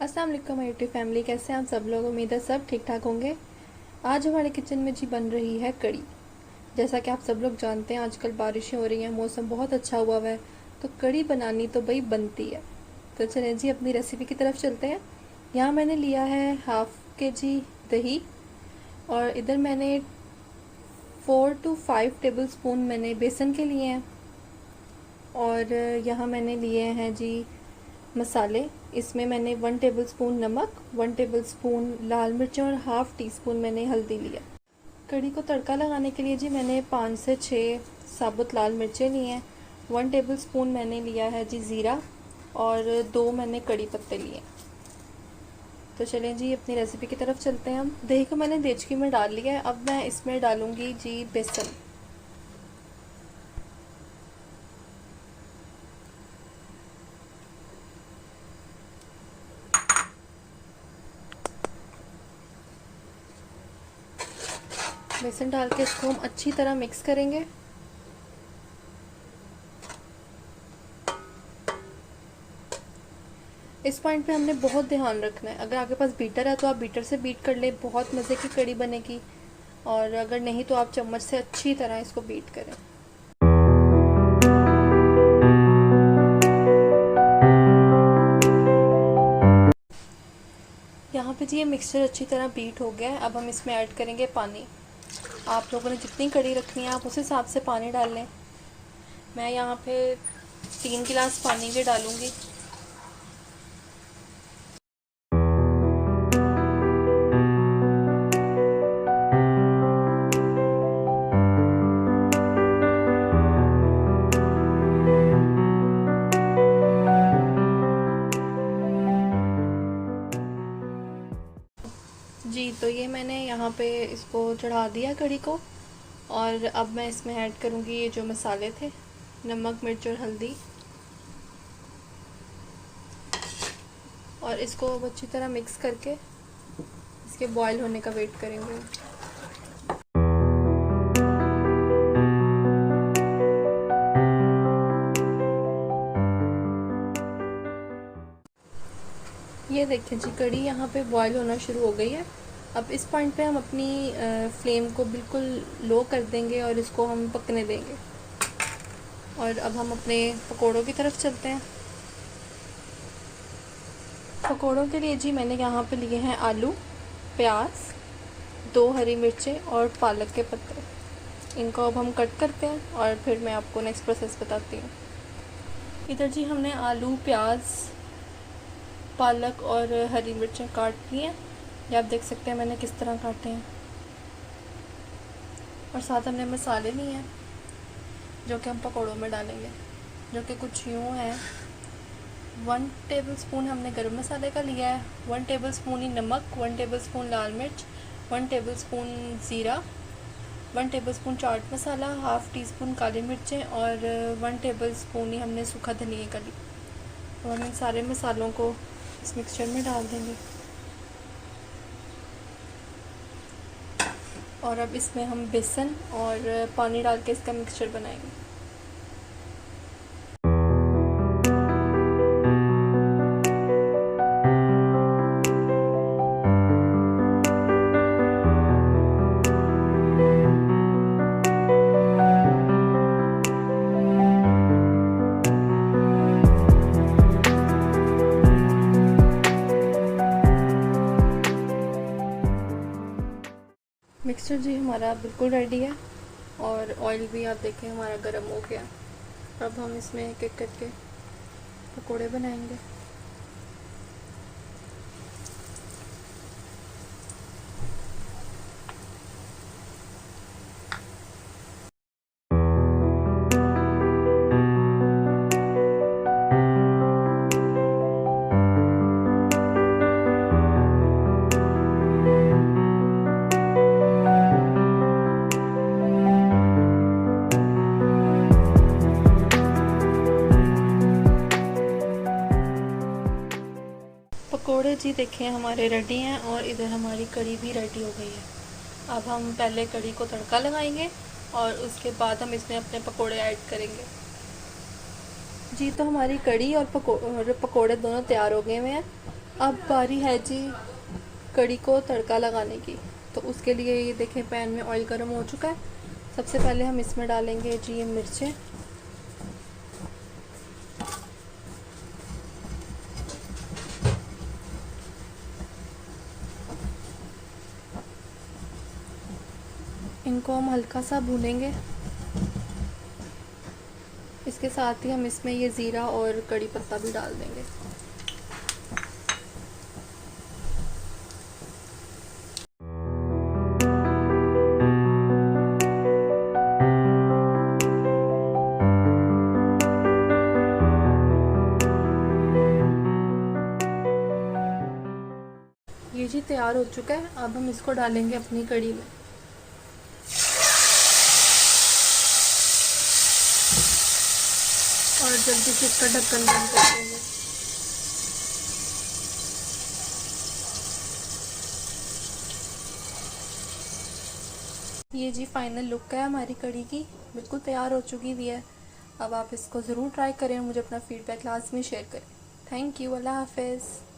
अस्सलाम वालेकुम my YouTube family, कैसे हैं आप सब लोग। उम्मीद है सब ठीक ठाक होंगे। आज हमारे किचन में जी बन रही है कड़ी। जैसा कि आप सब लोग जानते हैं आजकल बारिशें हो रही हैं, मौसम बहुत अच्छा हुआ है, तो कड़ी बनानी तो भाई बनती है। तो चलें जी अपनी रेसिपी की तरफ चलते हैं। यहाँ मैंने लिया है हाफ़ के जी दही, और इधर मैंने 4 to 5 टेबल स्पून मैंने बेसन के लिए हैं। और यहाँ मैंने लिए हैं जी मसाले। इसमें मैंने 1 टेबल स्पून नमक, 1 टेबल स्पून लाल मिर्चें और हाफ़ टी स्पून मैंने हल्दी लिया। कड़ी को तड़का लगाने के लिए जी मैंने 5 से 6 साबुत लाल मिर्चें ली हैं। 1 टेबल स्पून मैंने लिया है जी ज़ीरा, और 2 मैंने कड़ी पत्ते लिए। तो चलें जी अपनी रेसिपी की तरफ चलते हैं हम। दही को मैंने देचकी में डाल लिया है। अब मैं इसमें डालूँगी जी बेसन। बेसन डाल के इसको हम अच्छी तरह मिक्स करेंगे। इस पॉइंट पे हमने बहुत ध्यान रखना है। अगर आपके पास बीटर है तो आप बीटर से बीट कर ले, बहुत मज़े की कड़ी बनेगी। और अगर नहीं तो आप चम्मच से अच्छी तरह इसको बीट करें। यहाँ पे जी ये मिक्सचर अच्छी तरह बीट हो गया है। अब हम इसमें ऐड करेंगे पानी। आप लोगों ने जितनी कड़ी रखनी है आप उस हिसाब से पानी डाल लें। मैं यहाँ पे 3 गिलास पानी के डालूँगी। जी तो ये मैंने यहाँ पे इसको चढ़ा दिया कड़ी को। और अब मैं इसमें ऐड करूँगी ये जो मसाले थे, नमक, मिर्च और हल्दी। और इसको अच्छी तरह मिक्स करके इसके बॉईल होने का वेट करेंगे। ये देखिए जी कड़ी यहाँ पे बॉईल होना शुरू हो गई है। अब इस पॉइंट पे हम अपनी फ्लेम को बिल्कुल लो कर देंगे और इसको हम पकने देंगे। और अब हम अपने पकोड़ों की तरफ चलते हैं। पकोड़ों के लिए जी मैंने यहाँ पे लिए हैं आलू, प्याज, 2 हरी मिर्चें और पालक के पत्ते। इनको अब हम कट करते हैं और फिर मैं आपको नेक्स्ट प्रोसेस बताती हूँ। इधर जी हमने आलू, प्याज, पालक और हरी मिर्चें काट ली हैं। ये आप देख सकते हैं मैंने किस तरह काटे हैं। और साथ हमने मसाले लिए हैं जो कि हम पकौड़ों में डालेंगे, जो कि कुछ यूँ हैं। 1 टेबल स्पून हमने गरम मसाले का लिया है, 1 टेबल स्पून ही नमक, 1 टेबल स्पून लाल मिर्च, 1 टेबल स्पून ज़ीरा, 1 table spoon chaat masala, half tea spoon काली मिर्चें और 1 टेबल स्पून ही हमने सूखा धनिया का लिया। और हम इन सारे मसालों को इस मिक्सचर में डाल देंगे। और अब इसमें हम बेसन और पानी डाल के इसका मिक्सचर बनाएंगे। मिक्सचर जी हमारा बिल्कुल रेडी है और ऑयल भी आप देखें हमारा गर्म हो गया। अब हम इसमें एक एक करके पकोड़े बनाएंगे। पकोड़े जी देखें हमारे रेडी हैं और इधर हमारी कड़ी भी रेडी हो गई है। अब हम पहले कड़ी को तड़का लगाएंगे और उसके बाद हम इसमें अपने पकोड़े ऐड करेंगे। जी तो हमारी कड़ी और पकोड़े दोनों तैयार हो गए हुए हैं। अब बारी है जी कड़ी को तड़का लगाने की। तो उसके लिए ये देखें पैन में ऑयल गर्म हो चुका है। सबसे पहले हम इसमें डालेंगे जी ये मिर्चें। इनको हम हल्का सा भूनेंगे। इसके साथ ही हम इसमें ये ज़ीरा और कड़ी पत्ता भी डाल देंगे। ये जी तैयार हो चुका है। अब हम इसको डालेंगे अपनी कड़ी में। और जल्दी से इसका ढक्कन बंद कर देंगे। ये जी फाइनल लुक है हमारी कड़ी की, बिल्कुल तैयार हो चुकी हुई है। अब आप इसको ज़रूर ट्राई करें, मुझे अपना फीडबैक लाजमी शेयर करें। थैंक यू, अल्लाह हाफ़िज़।